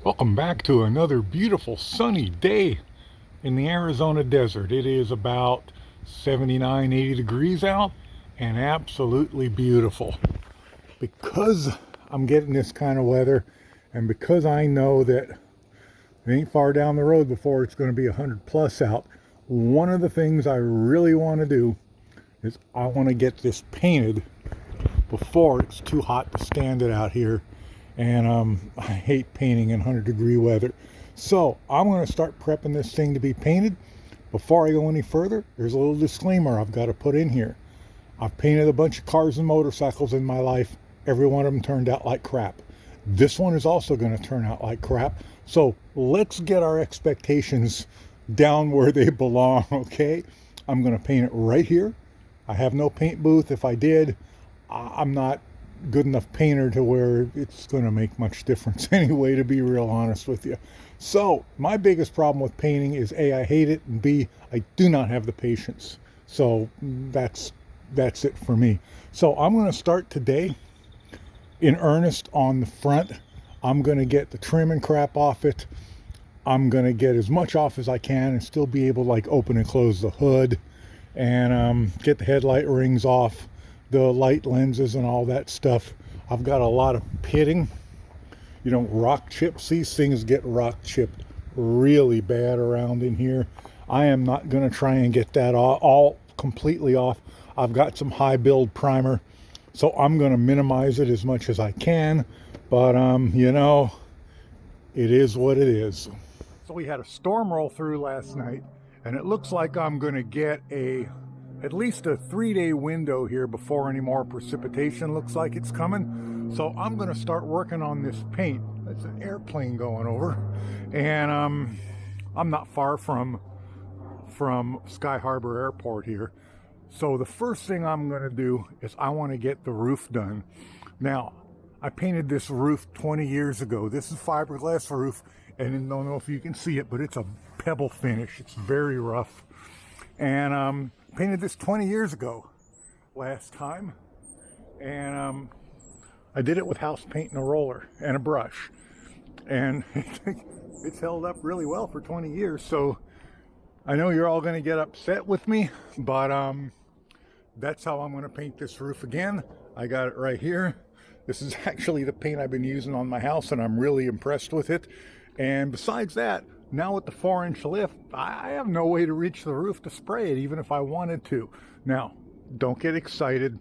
Welcome back to another beautiful sunny day in the Arizona desert. It is about 79, 80 degrees out and absolutely beautiful. Because I'm getting this kind of weather and because I know that it ain't far down the road before it's going to be 100 plus out, one of the things I really want to do is I want to get this painted before it's too hot to stand it out here. And I hate painting in 100-degree weather. So I'm going to start prepping this thing to be painted. Before I go any further, there's a little disclaimer I've got to put in here. I've painted a bunch of cars and motorcycles in my life. Every one of them turned out like crap. This one is also going to turn out like crap. So let's get our expectations down where they belong, okay? I'm going to paint it right here. I have no paint booth. If I did, I'm not good enough painter to where it's going to make much difference anyway, to be real honest with you. So my biggest problem with painting is A, I hate it, and B, I do not have the patience. So that's it for me. So I'm going to start today in earnest on the front. I'm going to get the trim and crap off it. I'm going to get as much off as I can and still be able to like open and close the hood and get the headlight rings off, the light lenses and all that stuff. I've got a lot of pitting, you know, rock chips. These things get rock chipped really bad around in here. I am not going to try and get that all completely off. I've got some high build primer, so I'm going to minimize it as much as I can, but you know, it is what it is. So we had a storm roll through last night, and it looks like I'm going to get at least a 3-day window here before any more precipitation looks like it's coming. So I'm going to start working on this paint. That's an airplane going over, and I'm not far from Sky Harbor Airport here. So the first thing I'm going to do is I want to get the roof done. Now, I painted this roof 20 years ago. This is fiberglass roof, and I don't know if you can see it, but it's a pebble finish. It's very rough. And painted this 20 years ago last time, and I did it with house paint and a roller and a brush, and it's held up really well for 20 years. So I know you're all going to get upset with me, but that's how I'm going to paint this roof again. I got it right here. This is actually the paint I've been using on my house, and I'm really impressed with it. And besides that, now with the 4-inch lift, I have no way to reach the roof to spray it, even if I wanted to. Now, don't get excited.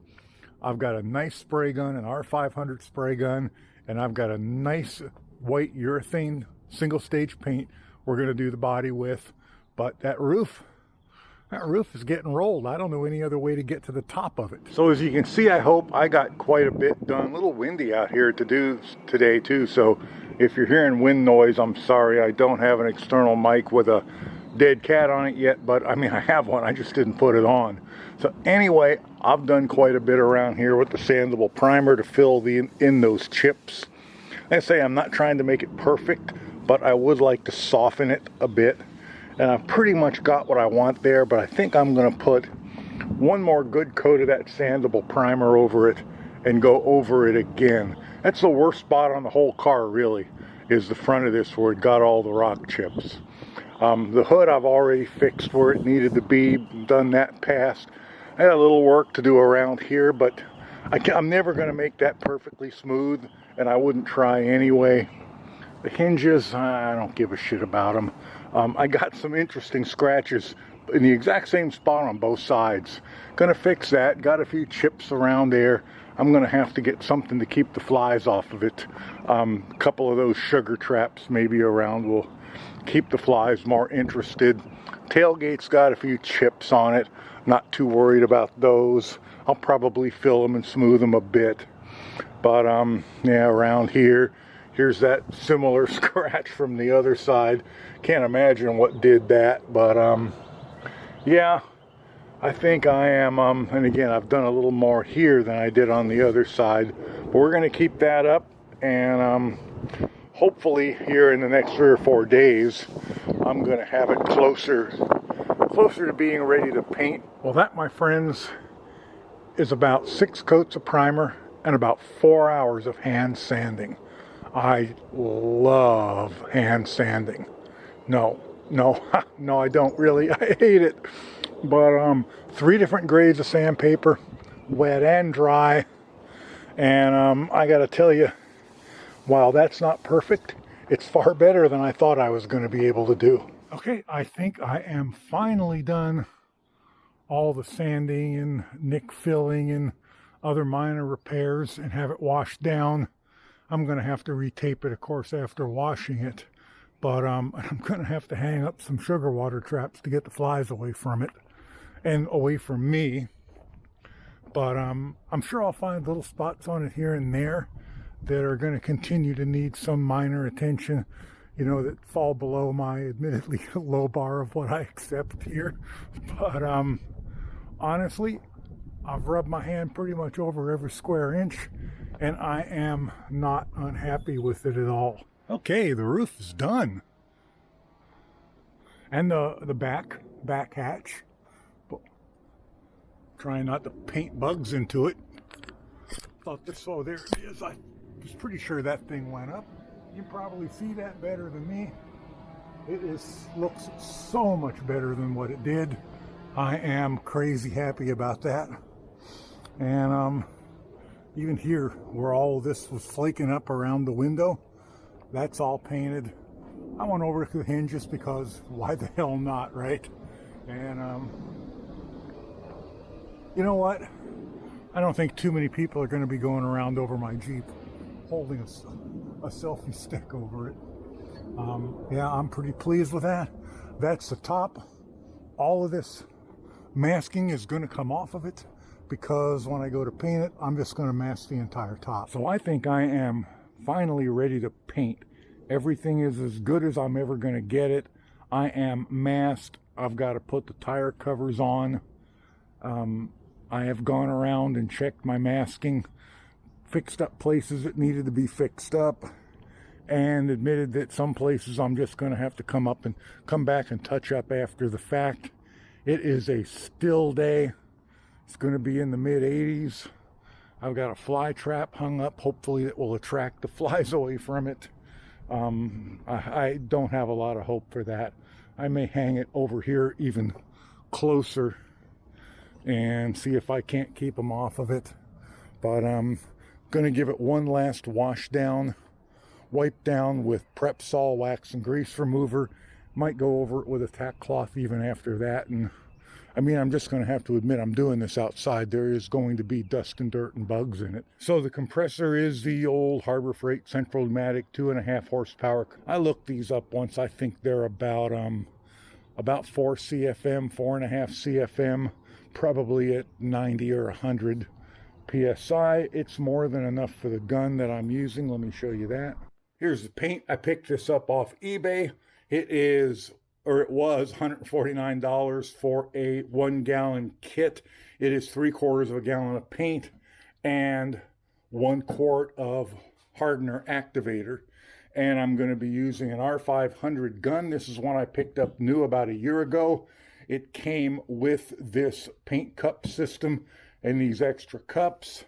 I've got a nice spray gun, an R500 spray gun, and I've got a nice white urethane single stage paint we're going to do the body with. But that roof is getting rolled. I don't know any other way to get to the top of it. So as you can see, I hope I got quite a bit done. A little windy out here to do today too, so if you're hearing wind noise, I'm sorry. I don't have an external mic with a dead cat on it yet, but I mean, I have one, I just didn't put it on. So anyway, I've done quite a bit around here with the sandable primer to fill in those chips. Like I say, I'm not trying to make it perfect, but I would like to soften it a bit. And I've pretty much got what I want there, but I think I'm going to put one more good coat of that sandable primer over it and go over it again. That's the worst spot on the whole car, really, is the front of this where it got all the rock chips. The hood I've already fixed where it needed to be, done that past. I got a little work to do around here, but I'm never going to make that perfectly smooth, and I wouldn't try anyway. The hinges, I don't give a shit about them. I got some interesting scratches in the exact same spot on both sides. Gonna fix that. Got a few chips around there. I'm gonna have to get something to keep the flies off of it. A couple of those sugar traps maybe around will keep the flies more interested. Tailgate's got a few chips on it. Not too worried about those. I'll probably fill them and smooth them a bit. But yeah, around here, here's that similar scratch from the other side. Can't imagine what did that, but yeah, I think I am, and again, I've done a little more here than I did on the other side, but we're going to keep that up, and hopefully here in the next 3 or 4 days, I'm going to have it closer to being ready to paint. Well, that, my friends, is about 6 coats of primer and about 4 hours of hand sanding. I love hand sanding. No, no, no, I don't really. I hate it. But 3 different grades of sandpaper, wet and dry. And I gotta tell you, while that's not perfect, it's far better than I thought I was going to be able to do. Okay, I think I am finally done all the sanding and nick filling and other minor repairs and have it washed down. I'm going to have to retape it, of course, after washing it. But I'm going to have to hang up some sugar water traps to get the flies away from it and away from me. But I'm sure I'll find little spots on it here and there that are going to continue to need some minor attention, you know, that fall below my admittedly low bar of what I accept here. But honestly, I've rubbed my hand pretty much over every square inch, and I am not unhappy with it at all. Okay, the roof is done. And the back hatch. Trying not to paint bugs into it. Thought this, oh, there it is. I was pretty sure that thing went up. You can probably see that better than me. It looks so much better than what it did. I am crazy happy about that. And even here, where all this was flaking up around the window, that's all painted. I went over to the hinges because why the hell not, right? And you know what? I don't think too many people are going to be going around over my Jeep holding a selfie stick over it. Yeah, I'm pretty pleased with that. That's the top. All of this masking is going to come off of it because when I go to paint it, I'm just going to mask the entire top. So I think I am finally ready to paint. Everything is as good as I'm ever going to get it. I am masked. I've got to put the tire covers on. I have gone around and checked my masking, fixed up places that needed to be fixed up, and admitted that some places I'm just going to have to come back and touch up after the fact. It is a still day. It's going to be in the mid-80s. I've got a fly trap hung up. Hopefully it will attract the flies away from it. I don't have a lot of hope for that. I may hang it over here even closer and see if I can't keep them off of it. But I'm going to give it one last wash down, wipe down with Prep Sol wax and grease remover. Might go over it with a tack cloth even after that. And I mean, I'm just going to have to admit I'm doing this outside. There is going to be dust and dirt and bugs in it. So the compressor is the old Harbor Freight Central Pneumatic 2.5 horsepower. I looked these up once. I think they're about 4 CFM, 4.5 CFM. Probably at 90 or 100 PSI. It's more than enough for the gun that I'm using. Let me show you that. Here's the paint. I picked this up off eBay. It was $149 for a 1-gallon kit. It is 3/4 of a gallon of paint and 1 quart of hardener activator. And I'm going to be using an R500 gun. This is one I picked up new about a year ago. It came with this paint cup system and these extra cups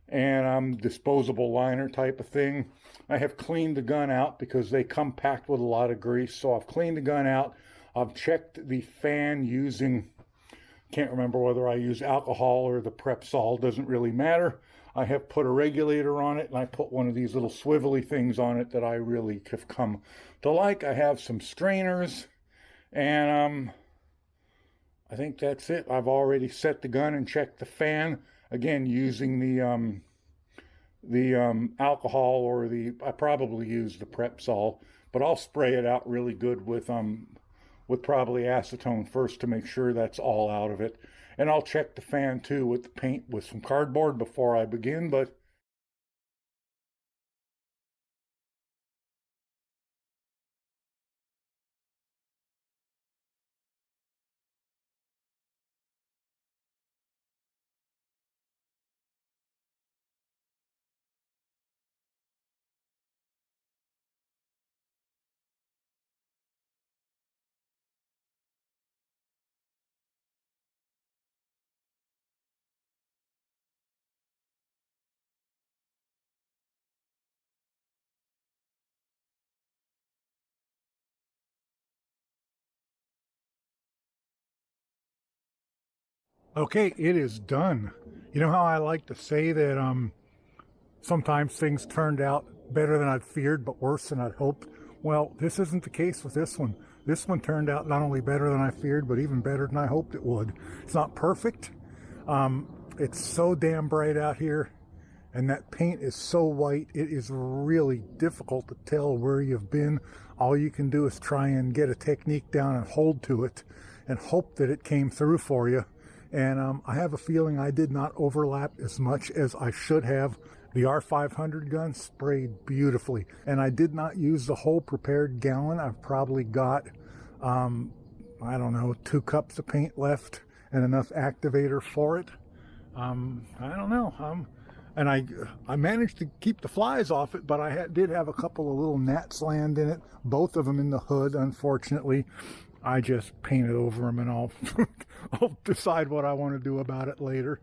and disposable liner type of thing. I have cleaned the gun out because they come packed with a lot of grease. So I've cleaned the gun out. I've checked the fan using, can't remember whether I use alcohol or the Prep Sol, doesn't really matter. I have put a regulator on it, and I put one of these little swivelly things on it that I really have come to like. I have some strainers, and I think that's it. I've already set the gun and checked the fan. Again, using the alcohol or I probably use the Prep Sol, but I'll spray it out really good with probably acetone first to make sure that's all out of it. And I'll check the fan too with the paint with some cardboard before I begin, but Okay, it is done. You know how I like to say that sometimes things turned out better than I'd feared, but worse than I'd hoped? Well, this isn't the case with this one. This one turned out not only better than I feared, but even better than I hoped it would. It's not perfect. It's so damn bright out here, and that paint is so white, it is really difficult to tell where you've been. All you can do is try and get a technique down and hold to it and hope that it came through for you. And I have a feeling I did not overlap as much as I should have. The R500 gun sprayed beautifully, and I did not use the whole prepared gallon. I've probably got, I don't know, 2 cups of paint left and enough activator for it. I don't know. And I managed to keep the flies off it, but I did have a couple of little gnats land in it, both of them in the hood, unfortunately. I just painted over them, and I'll decide what I want to do about it later.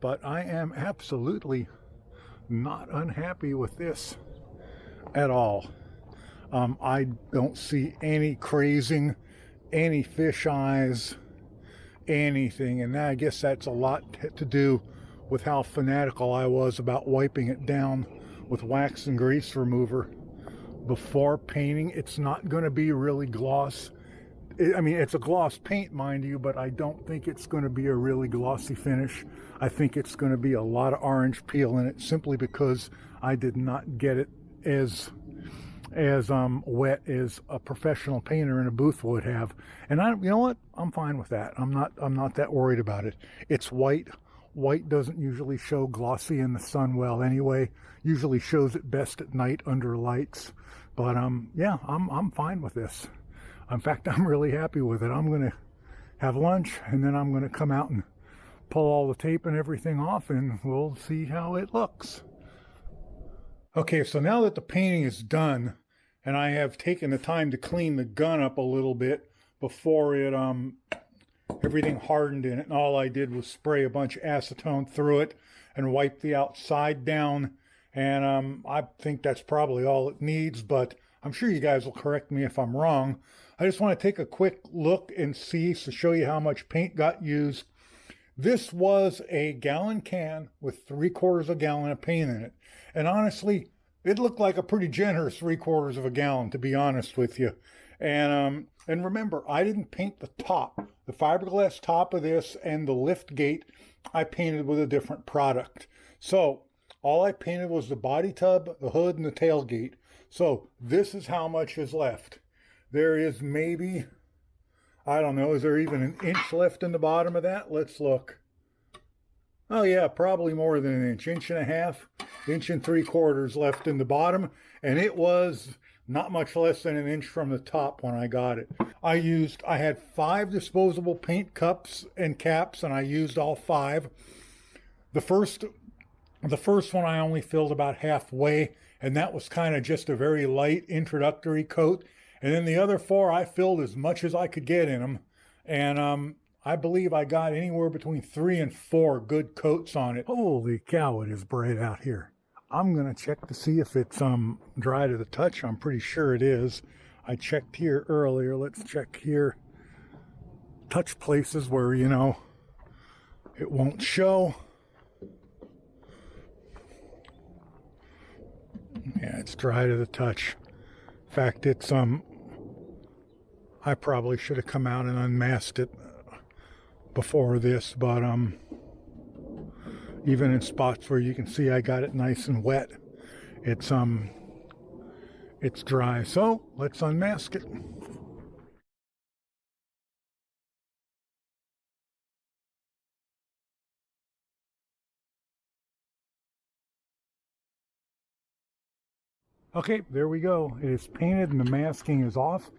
But I am absolutely not unhappy with this at all. I don't see any crazing, any fish eyes, anything, and I guess that's a lot to do with how fanatical I was about wiping it down with wax and grease remover before painting. It's not going to be really gloss. I mean, it's a gloss paint, mind you, but I don't think it's going to be a really glossy finish. I think it's going to be a lot of orange peel in it, simply because I did not get it as wet as a professional painter in a booth would have. And you know what? I'm fine with that. I'm not that worried about it. It's white. White doesn't usually show glossy in the sun well anyway. Usually shows it best at night under lights. But yeah, I'm fine with this. In fact, I'm really happy with it. I'm going to have lunch, and then I'm going to come out and pull all the tape and everything off, and we'll see how it looks. Okay, so now that the painting is done, and I have taken the time to clean the gun up a little bit before it everything hardened in it, and all I did was spray a bunch of acetone through it and wipe the outside down, and I think that's probably all it needs, but I'm sure you guys will correct me if I'm wrong. I just want to take a quick look and see, to show you how much paint got used. This was a gallon can with 3/4 gallon of paint in it. And honestly, it looked like a pretty generous 3/4 gallon, to be honest with you. And remember, I didn't paint the top. The fiberglass top of this and the lift gate, I painted with a different product. So all I painted was the body tub, the hood, and the tailgate. So this is how much is left. There is maybe, I don't know, is there even an inch left in the bottom of that? Let's look. Oh yeah, probably more than an inch, 1.5 inches, 1 3/4 left in the bottom. And it was not much less than an inch from the top when I got it. I had 5 disposable paint cups and caps, and I used all 5. The first one I only filled about halfway, and that was kind of just a very light introductory coat. And then the other 4, I filled as much as I could get in them. And I believe I got anywhere between 3 and 4 good coats on it. Holy cow, it is bright out here. I'm going to check to see if it's dry to the touch. I'm pretty sure it is. I checked here earlier. Let's check here. Touch places where, you know, it won't show. Yeah, it's dry to the touch. In fact, it's I probably should have come out and unmasked it before this, but even in spots where you can see I got it nice and wet, it's dry. So let's unmask it. Okay, there we go. It is painted and the masking is off.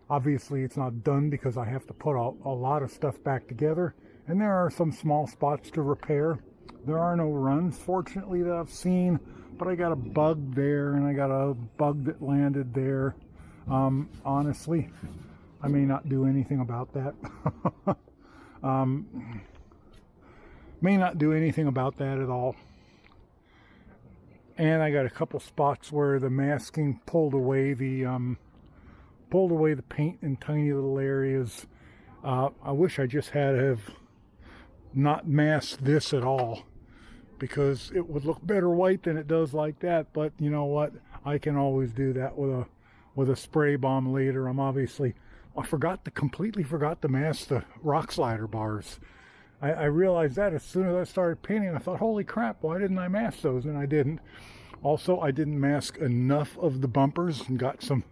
Obviously it's not done because I have to put a lot of stuff back together, and there are some small spots to repair. There are no runs, fortunately, that I've seen, but I got a bug there and I got a bug that landed there. Honestly, I may not do anything about that. May not do anything about that at all. And I got a couple spots where the masking pulled away the paint in tiny little areas. I wish I just had have not mask this at all, because it would look better white than it does like that. But you know what? I can always do that with a spray bomb later. I completely forgot to mask the rock slider bars. I realized that as soon as I started painting. I thought, holy crap, why didn't I mask those? And I didn't. Also, I didn't mask enough of the bumpers and got some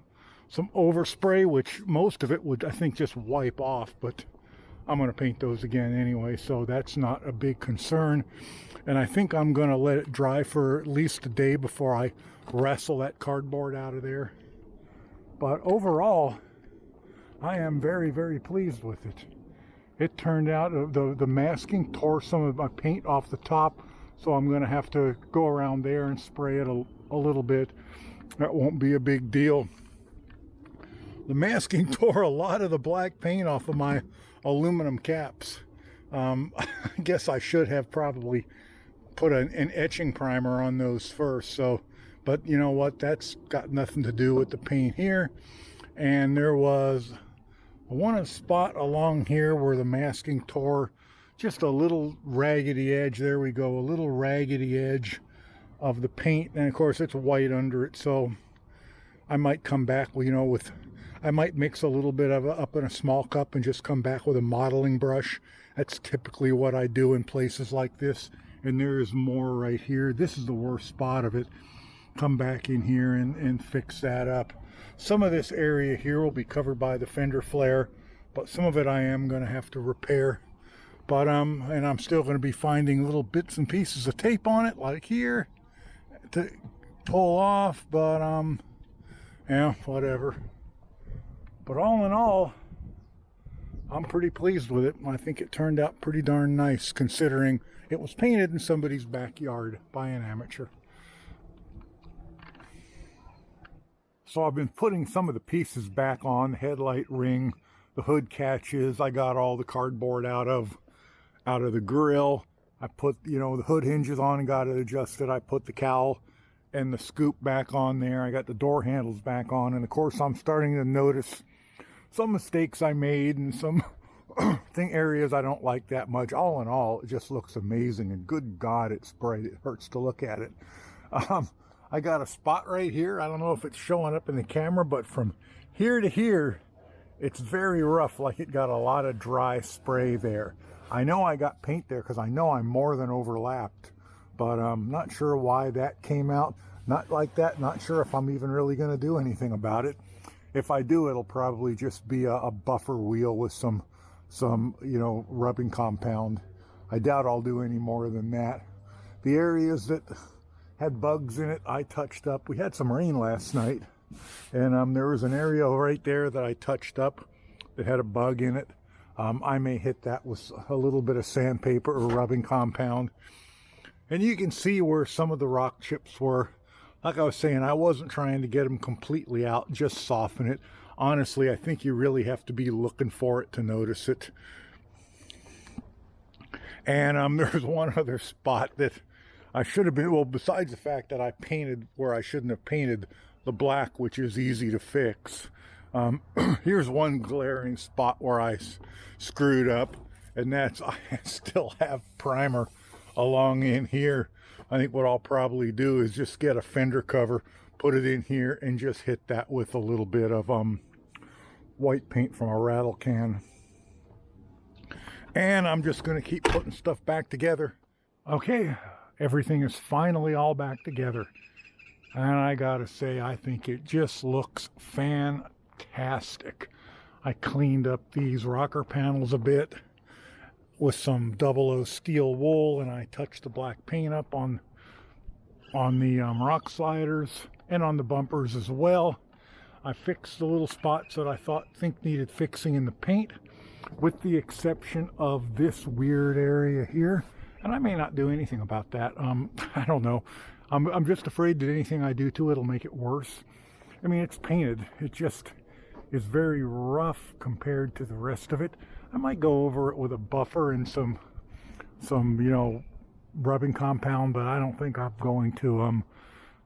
overspray, which most of it would, I think, just wipe off. But I'm going to paint those again anyway, so that's not a big concern. And I think I'm going to let it dry for at least a day before I wrestle that cardboard out of there. But overall, I am very, very pleased with it. It turned out, the masking tore some of my paint off the top, so I'm going to have to go around there and spray it a little bit. That won't be a big deal. The masking tore a lot of the black paint off of my aluminum caps. I guess I should have probably put an etching primer on those first. But you know what? That's got nothing to do with the paint here. And there was one spot along here where the masking tore just a little raggedy edge. There we go, a little raggedy edge of the paint. And of course, it's white under it. So I might come back, I might mix a little bit of it up in a small cup and just come back with a modeling brush. That's typically what I do in places like this. And there is more right here. This is the worst spot of it. Come back in here and fix that up. Some of this area here will be covered by the fender flare, but some of it I am going to have to repair. But and I'm still going to be finding little bits and pieces of tape on it, like here, to pull off. But yeah, whatever. But all in all, I'm pretty pleased with it. I think it turned out pretty darn nice, considering it was painted in somebody's backyard by an amateur. So I've been putting some of the pieces back on, the headlight ring, the hood catches. I got all the cardboard out of the grill. I put, the hood hinges on and got it adjusted. I put the cowl and the scoop back on there. I got the door handles back on. And of course, I'm starting to notice some mistakes I made and some areas I don't like that much. All in all, it just looks amazing. And good God, it's sprayed. It hurts to look at it. I got a spot right here. I don't know if it's showing up in the camera, but from here to here, it's very rough, like it got a lot of dry spray there. I know I got paint there because I know I'm more than overlapped, but I'm not sure why that came out. Not like that. Not sure if I'm even really going to do anything about it. If I do, it'll probably just be a buffer wheel with some rubbing compound. I doubt I'll do any more than that. The areas that had bugs in it, I touched up. We had some rain last night, and there was an area right there that I touched up that had a bug in it. I may hit that with a little bit of sandpaper or rubbing compound. And you can see where some of the rock chips were. Like I was saying, I wasn't trying to get them completely out, just soften it. Honestly, I think you really have to be looking for it to notice it. And there's one other spot that I should have been, well, besides the fact that I painted where I shouldn't have painted the black, which is easy to fix. Here's one glaring spot where I screwed up, and that's I still have primer along in here. I think what I'll probably do is just get a fender cover, put it in here, and just hit that with a little bit of white paint from a rattle can. And I'm just going to keep putting stuff back together. Okay, everything is finally all back together. And I gotta say, I think it just looks fantastic. I cleaned up these rocker panels a bit with some 00 steel wool, and I touched the black paint up on the rock sliders and on the bumpers as well. I fixed the little spots that I think needed fixing in the paint, with the exception of this weird area here. And I may not do anything about that. I don't know. I'm just afraid that anything I do to it will make it worse. I mean, it's painted. It just is very rough compared to the rest of it. I might go over it with a buffer and some rubbing compound, but I don't think I'm going to.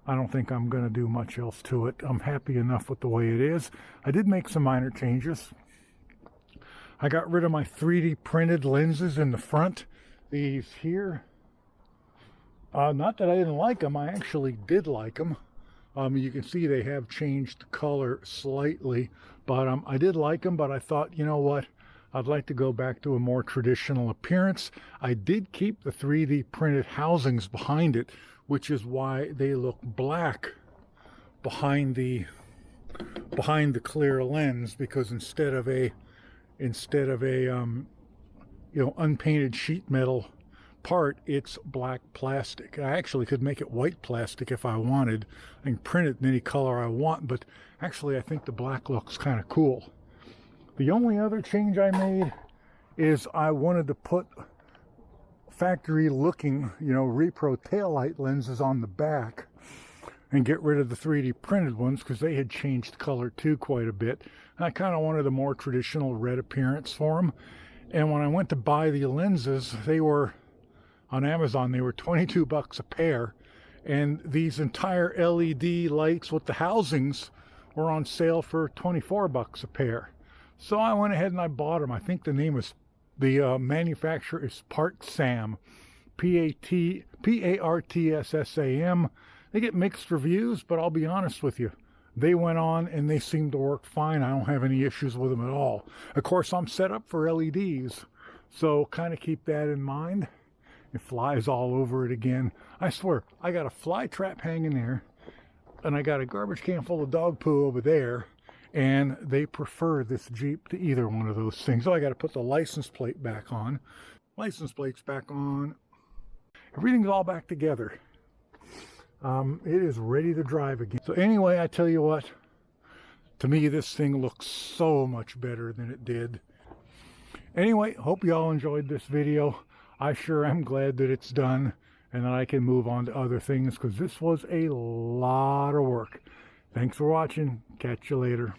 I don't think I'm going to do much else to it. I'm happy enough with the way it is. I did make some minor changes. I got rid of my 3D printed lenses in the front. These here, not that I didn't like them, I actually did like them. You can see they have changed the color slightly, but I did like them, but I thought, you know what, I'd like to go back to a more traditional appearance. I did keep the 3D printed housings behind it, which is why they look black behind the clear lens, because instead of a unpainted sheet metal part, it's black plastic. I actually could make it white plastic if I wanted. I can print it in any color I want, but actually I think the black looks kind of cool. The only other change I made is I wanted to put factory looking, repro taillight lenses on the back and get rid of the 3D printed ones, because they had changed color too quite a bit. And I kind of wanted a more traditional red appearance for them. And when I went to buy the lenses, they were on Amazon, they were $22 a pair, and these entire LED lights with the housings were on sale for $24 a pair. So I went ahead and I bought them. I think the name is, the manufacturer is Partsam, Partsam. They get mixed reviews, but I'll be honest with you, they went on and they seem to work fine. I don't have any issues with them at all. Of course, I'm set up for LEDs, so kind of keep that in mind. It flies all over it again. I swear, I got a fly trap hanging there, and I got a garbage can full of dog poo over there, and they prefer this Jeep to either one of those things. So I got to put the license plate back on. License plate's back on. Everything's all back together. It is ready to drive again. So anyway, I tell you what, to me this thing looks so much better than it did. Anyway, hope you all enjoyed this video. I sure am glad that it's done and that I can move on to other things, because this was a lot of work. Thanks for watching. Catch you later.